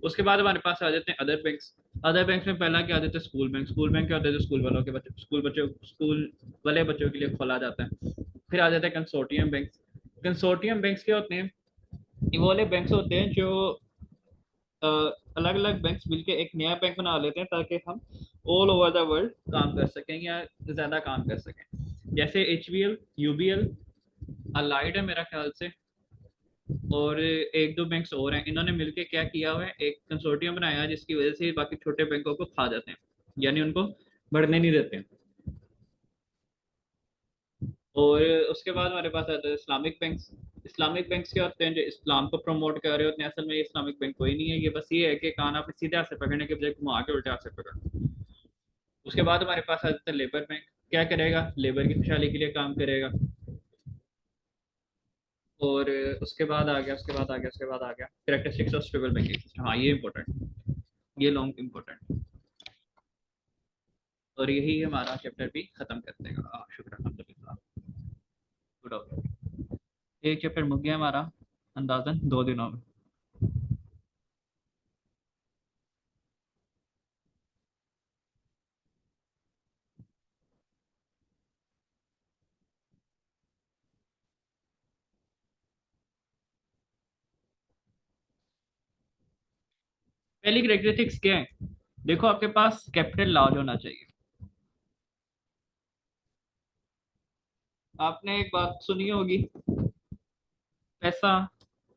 उसके बाद हमारे पास आ जाते हैं अदर बैंक्स। अदर बैंक्स में पहला क्या आ जाता है? School bank. स्कूल बैंक क्या होता है? जो स्कूल वालों के बच्चे, स्कूल वाले बच्चों के लिए खोला जाता है। फिर आ जाता है कंसोर्टियम बैंक। कंसोर्टियम बैंक्स क्या होते हैं? ये वो वाले बैंक्स होते हैं जो अलग अलग बैंक्स मिलके एक नया बैंक बना लेते हैं, ताकि हम ऑल ओवर द वर्ल्ड काम कर सकें या ज्यादा काम कर सकें। जैसे HBL, UBL, अलाइड है मेरा ख्याल से, और एक दो बैंक्स और हैं, इन्होंने मिलके क्या किया हुआ है, एक कंसोर्टियम बनाया है, जिसकी वजह से बाकी छोटे बैंकों को खा जाते हैं, यानी उनको बढ़ने नहीं देते हैं। और उसके बाद हमारे पास आता है इस्लामिक बैंक्स। इस्लामिक बैंक्स क्या होते हैं? जो इस्लाम को प्रमोट कर रहे होते हैं। असल में ये इस्लामिक बैंक कोई नहीं है, ये बस ये है कि कान आपने सीधे हाथ से पकड़ने के बजाय घुमा के उल्टे हाथ से पकड़। उसके बाद हमारे पास आ जाता है लेबर बैंक। क्या करेगा? लेबर की खुशहाली के लिए काम करेगा। और उसके बाद आ गया characteristics of stable banking system. हाँ, ये इंपॉर्टेंट, ये लॉन्ग इंपॉर्टेंट। और यही हमारा चैप्टर भी खत्म कर देगा। शुक्र अल्हम्दुलिल्लाह, गुड हो गया। एक चैप्टर मुक गया हमारा अंदाजन 2 दिनों में। पहली करेक्टरिस्टिक्स क्या है? देखो, आपके पास कैपिटल लार्ज होना चाहिए। आपने एक बात सुनी होगी, पैसा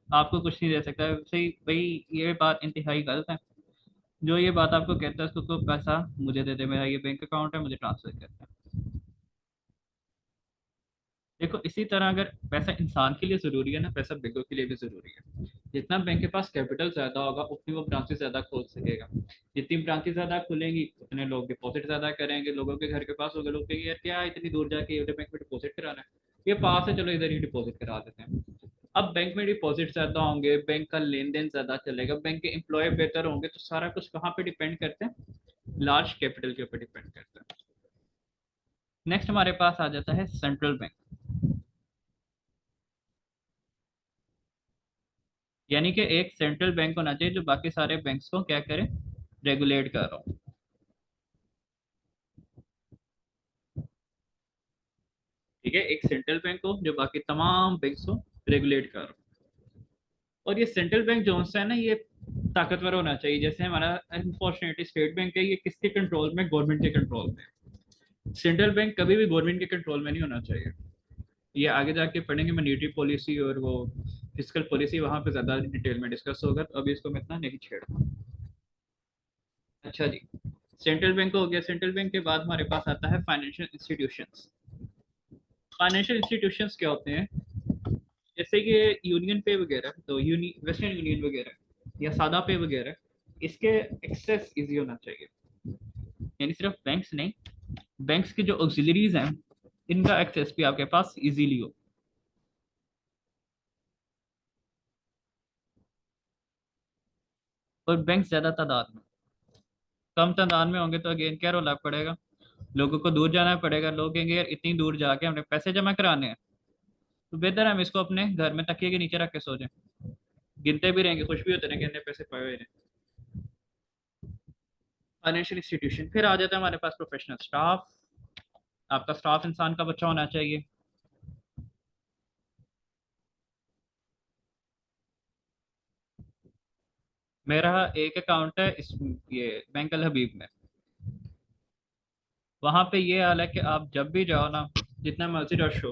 आपको कुछ नहीं दे सकता है। सही भाई, ये बात इंतहाई गलत है। जो ये बात आपको कहता है उसको तो पैसा मुझे दे दे, मेरा ये बैंक अकाउंट है, मुझे ट्रांसफर करता है। देखो, इसी तरह अगर पैसा इंसान के लिए जरूरी है ना, पैसा बैंकों के लिए भी जरूरी है। जितना बैंक के पास कैपिटल ज्यादा होगा, उतनी वो ब्रांचेस ज्यादा खोल सकेगा। जितनी ब्रांचेस ज्यादा खुलेंगी, उतने लोग डिपॉजिट ज्यादा करेंगे। लोगों के घर के पास होगा, लोग कहेंगे यार क्या इतनी दूर जाके ये बैंक में डिपॉजिट कराना है, ये पास है, चलो इधर ही डिपॉजिट करा देते हैं। अब बैंक में डिपॉजिट ज्यादा होंगे, बैंक का लेन देन ज्यादा चलेगा, बैंक के एम्प्लॉय बेहतर होंगे, तो सारा कुछ कहाँ पे डिपेंड करते हैं? लार्ज कैपिटल के ऊपर डिपेंड करता है। नेक्स्ट हमारे पास आ जाता है सेंट्रल बैंक। यानी कि एक सेंट्रल बैंक होना चाहिए जो बाकी सारे बैंक्स को क्या करे? रेगुलेट कर रहा हो। ठीक है, एक सेंट्रल बैंक हो जो बाकी तमाम बैंक्स को रेगुलेट कर रहा हो। और ये सेंट्रल बैंक जो सा है ना, ये ताकतवर होना चाहिए। जैसे हमारा अनफॉर्चुनेटली स्टेट बैंक है, ये किसके कंट्रोल में? गवर्नमेंट के कंट्रोल में। सेंट्रल बैंक कभी भी गवर्नमेंट के कंट्रोल में नहीं होना चाहिए। ये आगे जाके पढ़ेंगे मॉनेटरी पॉलिसी और वो फिस्कल पॉलिसी, वहां पे ज्यादा डिटेल में डिस्कस होगा, तो अभी इसको मैं इतना नहीं छेड़ूंगा। अच्छा जी, सेंट्रल बैंक हो गया। सेंट्रल बैंक के बाद हमारे पास आता है फाइनेंशियल इंस्टीट्यूशंस। फाइनेंशियल इंस्टीट्यूशंस क्या होते हैं? जैसे कि यूनियन पे वगैरह, तो वेस्टर्न यूनियन वगैरह या सादा पे वगैरह, इसके एक्सेस इजी होना चाहिए। यानी सिर्फ बैंक्स नहीं, बैंक्स के जो ऑक्सिलरीज हैं, इनका एक्सेस भी आपके पास इजीली हो। और बैंक ज्यादा तादाद में, कम तादाद में होंगे तो अगेन क्या रोला पड़ेगा? लोगों को दूर जाना पड़ेगा। लोग कहेंगे यार इतनी दूर जाके हमने पैसे जमा कराने हैं, तो बेहतर है हम इसको अपने घर में तकिए के नीचे रख के सो जाएं। गिनते भी रहेंगे, खुश भी होते रहेंगे इतने पैसे पाए हुए हैं। Financial institution. फिर आ जाता है हमारे पास प्रोफेशनल स्टाफ। आपका स्टाफ इंसान का बच्चा होना चाहिए। मेरा एक अकाउंट है इस ये बैंक अल हबीब में। वहां पे ये हाल है कि आप जब भी जाओ ना, जितना मर्जी रश हो,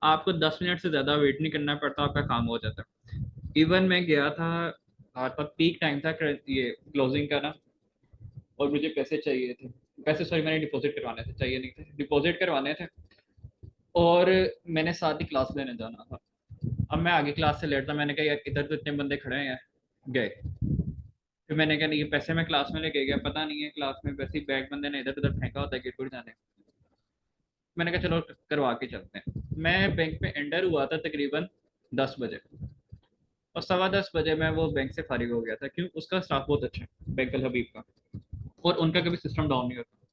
आपको 10 मिनट से ज़्यादा वेट नहीं करना पड़ता, आपका काम हो जाता है। इवन मैं गया था, आज तक पीक टाइम था ये क्लोजिंग का ना, और मुझे पैसे चाहिए थे। पैसे सॉरी, मैंने डिपॉजिट करवाने थे, चाहिए नहीं थे, डिपॉजिट करवाने थे। और मैंने साथ ही क्लास लेने जाना था। अब मैं आगे क्लास से लेट था, मैंने कहा यार इधर तो इतने बंदे खड़े हैं यार, गए। फिर मैंने कहा नहीं, ये पैसे मैं क्लास में लेके गया, पता नहीं है क्लास में वैसे ही बैग बंदे ने इधर उधर फेंका होता है गेट जाने। मैंने कहा चलो करवा के चलते हैं। मैं बैंक में एंटर हुआ था तकरीबन 10 बजे, और 10:15 बजे मैं वो बैंक से फारिग हो गया था। क्यों? उसका स्टाफ बहुत अच्छा है बैंक अल हबीब का, और उनका कभी सिस्टम डाउन नहीं होता,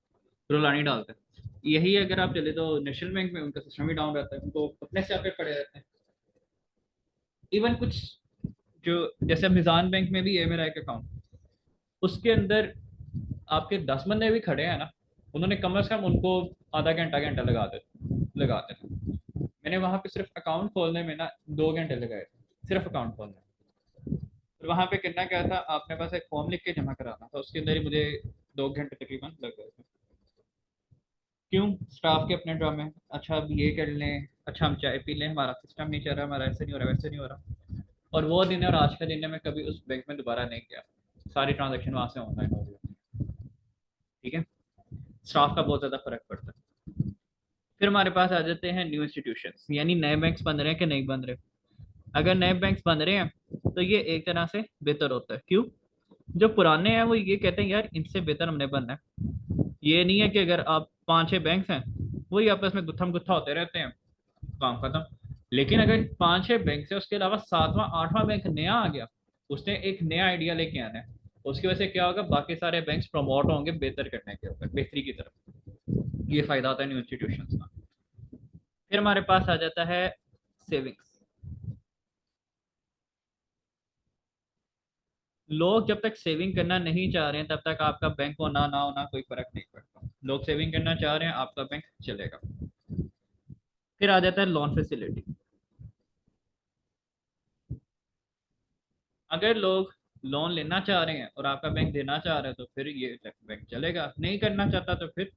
रुलानी डालते हैं। यही अगर आप चले तो नेशनल बैंक में उनका सिस्टम ही डाउन रहता है, उनको अपने से पे पड़े रहते हैं। इवन कुछ जो, जैसे अब मिजान बैंक में भी है मेरा एक अकाउंट, उसके अंदर आपके 10 बंदे भी खड़े हैं ना, उन्होंने कम से कम उनको आधा घंटा घंटा लगाते थे। मैंने वहां पे सिर्फ अकाउंट खोलने में ना 2 घंटे लगाए थे, सिर्फ अकाउंट खोलने में। और वहां पे करना क्या था, आपने पास एक फॉर्म लिख के जमा कराना था, उसके अंदर ही मुझे 2 घंटे तकरीबन लग गए थे। क्यों? स्टाफ के अपने ड्रामे, अच्छा अब ये कर लें, अच्छा हम चाय पी लें, हमारा सिस्टम नहीं चल रहा, हमारा ऐसे नहीं हो रहा, वैसे नहीं हो रहा। और वो दिन है, और आज का दिन है, मैं कभी उस बैंक में दोबारा नहीं गया। सारी ट्रांजेक्शन वहां से ऑनलाइन हो रही है। ठीक है, स्टाफ का बहुत ज़्यादा फर्क पड़ता है। फिर हमारे पास आ जाते हैं न्यू इंस्टीट्यूशंस, यानी नए बैंक्स बन रहे हैं कि नहीं बन रहे। अगर नए बैंक्स बन रहे हैं तो ये एक तरह से बेहतर होता है। क्यों? जो पुराने हैं वो ये कहते हैं यार इनसे बेहतर हमने बनना है। ये नहीं है कि अगर आप 5-6 बैंक्स हैं, वही आपस में गुत्थम गुत्था होते रहते हैं, काम खत्म। लेकिन अगर 5-6 बैंक से उसके अलावा 7वां 8वां बैंक नया आ गया, उसने एक नया आइडिया लेके आना है, उसकी वजह से क्या होगा, बाकी सारे बैंक्स प्रमोट होंगे बेहतर करने के ऊपर, बेहतरी की तरफ। ये फायदा होता है न्यू इंस्टीट्यूशन का। फिर हमारे पास आ जाता है सेविंग्स। लोग जब तक सेविंग करना नहीं चाह रहे हैं तब तक आपका बैंक होना ना होना कोई फर्क नहीं पड़ता। लोग सेविंग करना चाह रहे हैं, आपका बैंक चलेगा। फिर आ जाता है लोन फैसिलिटी। अगर लोग लोन लेना चाह रहे हैं और आपका बैंक देना चाह रहा है तो फिर ये बैंक चलेगा, नहीं करना चाहता तो फिर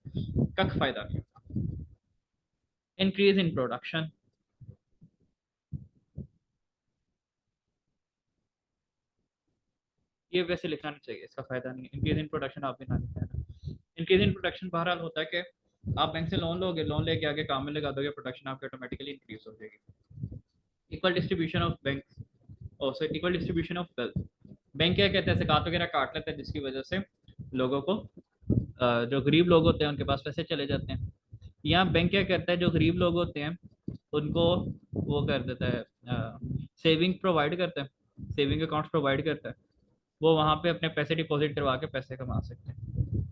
कख फायदा नहीं। Increase in production. ये वैसे लिखना नहीं चाहिए, इसका फायदा नहीं है। इंक्रीज इन प्रोडक्शन आप भी ना लिखना। इंक्रीज इन प्रोडक्शन बहरहाल होता है कि आप बैंक से लोन लोगे, लोन लेके आगे काम में लगा दोगे, प्रोडक्शन आपकी ऑटोमेटिकली इंक्रीज हो जाएगी। इक्वल डिस्ट्रीब्यूशन ऑफ बैंक, और equal distribution of wealth. Bank क्या कहते हैं, ज़कात वगैरह काट लेते हैं, जिसकी वजह से लोगों को जो गरीब लोग होते हैं उनके पास पैसे चले जाते हैं। यहाँ बैंक क्या करता है, जो गरीब लोग होते हैं उनको वो कर देता है, सेविंग प्रोवाइड करता है, सेविंग अकाउंट प्रोवाइड करता है। वो वहाँ पे अपने पैसे डिपॉजिट करवा के पैसे कमा सकते हैं।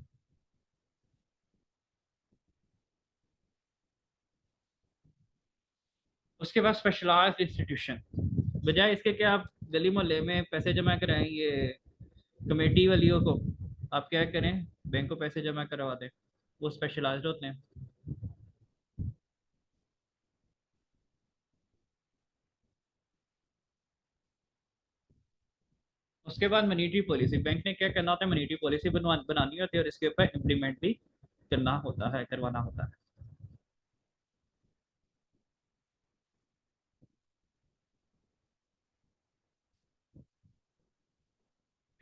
उसके बाद स्पेशलाइज्ड इंस्टीट्यूशन, बजाय इसके कि आप गली मोहल्ले में पैसे जमा कराएंगे कमेटी वालियों को, आप क्या करें, बैंक को पैसे जमा करवा दें। वो स्पेशलाइज्ड होते हैं। उसके बाद मनीटरी पॉलिसी, बैंक ने क्या करना होता है, मनीटरी पॉलिसी बनानी होती है और इसके ऊपर इम्प्लीमेंट भी करना होता है, करवाना होता है।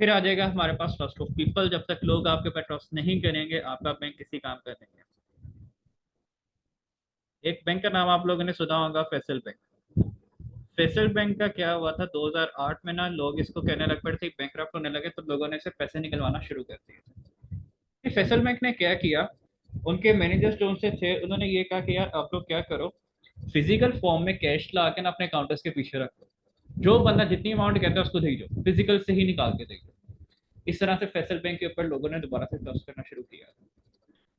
फिर आ जाएगा हमारे पास ट्रस्ट ऑफ पीपल। जब तक लोग आपके ऊपर ट्रस्ट नहीं करेंगे, आपका बैंक किसी काम का नहीं है। एक बैंक का नाम आप लोगों ने सुना होगा, फैसल बैंक। फैसल बैंक का क्या हुआ था, 2008 में ना लोग इसको कहने लग पड़े थे, बैंक होने लगे तो लोगों ने इसे पैसे निकलवाना शुरू कर दिए। फैसल बैंक ने क्या किया, उनके मैनेजर्स जो उनसे थे उन्होंने ये कहा कि यार आप लोग क्या करो, फिजिकल फॉर्म में कैश ला के ना अपने काउंटर्स के पीछे रखो, जो बंदा जितनी अमाउंट कहता है उसको दे दो, फिजिकल से ही निकाल के दे दो। इस तरह से फैसल बैंक के ऊपर लोगों ने दोबारा से ट्रस्ट करना शुरू किया,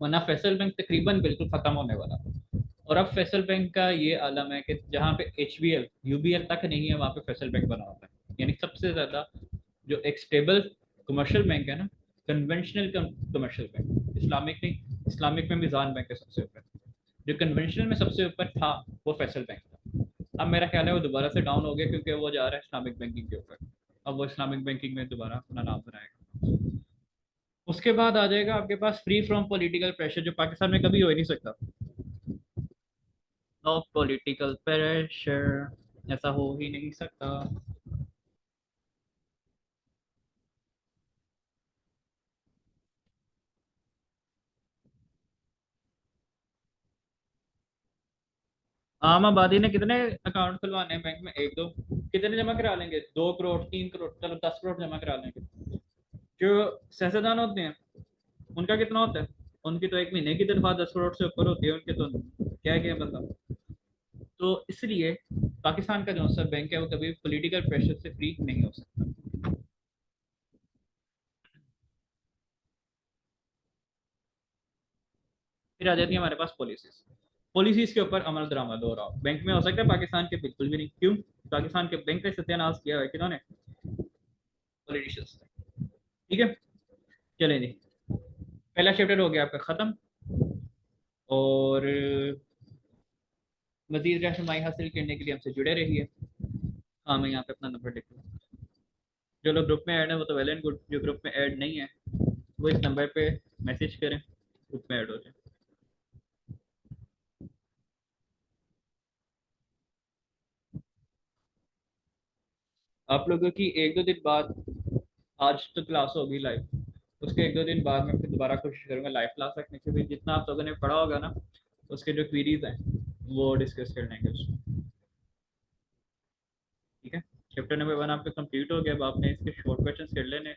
वरना फैसल बैंक तकरीबन बिल्कुल खत्म होने वाला था। और अब फैसल बैंक का ये आलम है कि जहाँ पे HBL UBL तक नहीं है, वहाँ पे फैसल बैंक बना होता है। यानी सबसे ज्यादा जो एक स्टेबल कमर्शियल बैंक है ना, कन्वेंशनल कमर्शियल बैंक, इस्लामिक नहीं, इस्लामिक में मिजान बैंक है सबसे ऊपर, जो कन्वेंशनल में सबसे ऊपर था वो फैसल बैंक था। अब मेरा ख्याल है वो दोबारा से डाउन हो गया क्योंकि वो जा रहा है इस्लामिक बैंकिंग के ऊपर। अब वो इस्लामिक बैंकिंग में दोबारा अपना नाम बनाएगा। उसके बाद आ जाएगा आपके पास फ्री फ्रॉम पॉलिटिकल प्रेशर, जो पाकिस्तान में कभी हो ही नहीं सकता। नो पॉलिटिकल प्रेशर, ऐसा हो ही नहीं सकता। आम आबादी ने कितने अकाउंट खुलवाने हैं बैंक में? एक दो? कितने जमा करा लेंगे? 2 करोड़, 3 करोड़, चलो 10 करोड़ जमा करा लेंगे। जो सियासतदान होते हैं उनका कितना होता है? उनकी तो एक महीने की तनख्वाह 10 करोड़ से ऊपर होती है उनके, तो क्या क्या मतलब। तो इसलिए पाकिस्तान का जो सा बैंक है वो कभी पॉलिटिकल प्रेशर से फ्री नहीं हो सकता। फिर आ जाती है हमारे पास पॉलिसीज। पॉलिसीज के ऊपर अमल दरामद हो रहा हो बैंक में हो सकता है, पाकिस्तान के बिल्कुल भी नहीं। क्यों? पाकिस्तान के बैंक का सत्यानाश किया है किन्होंने? पॉलिटिशियंस। ठीक है, चलें जी। पहला चैप्टर हो गया आपका खत्म। और मजीद रहनुमाई हासिल करने के लिए हमसे जुड़े रहिए। हाँ, मैं यहाँ पे अपना नंबर लिख लूँ। जो लोग ग्रुप में ऐड है वो तो वेल एंड गुड, जो ग्रुप में ऐड नहीं है वो इस नंबर पे मैसेज करें, ग्रुप में ऐड हो जाए। आप लोगों की एक दो दिन बाद, आज तो क्लास होगी लाइव, उसके एक दो दिन बाद मैं फिर दोबारा कोशिश करूंगा लाइव क्लास रखने की। भी जितना आप लोगों ने पढ़ा होगा ना, उसके जो क्वीरीज हैं वो डिस्कस कर लेंगे उसमें। ठीक है, चैप्टर नंबर 1 आपका कंप्लीट हो गया। अब आपने इसके शॉर्ट क्वेश्चंस कर लेने।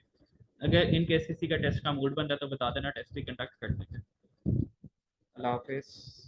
अगर इन केस किसी का टेस्ट का मूड बनता है तो बता देना, टेस्ट भी कंडक्ट कर देंगे। अल्लाह हाफिज़।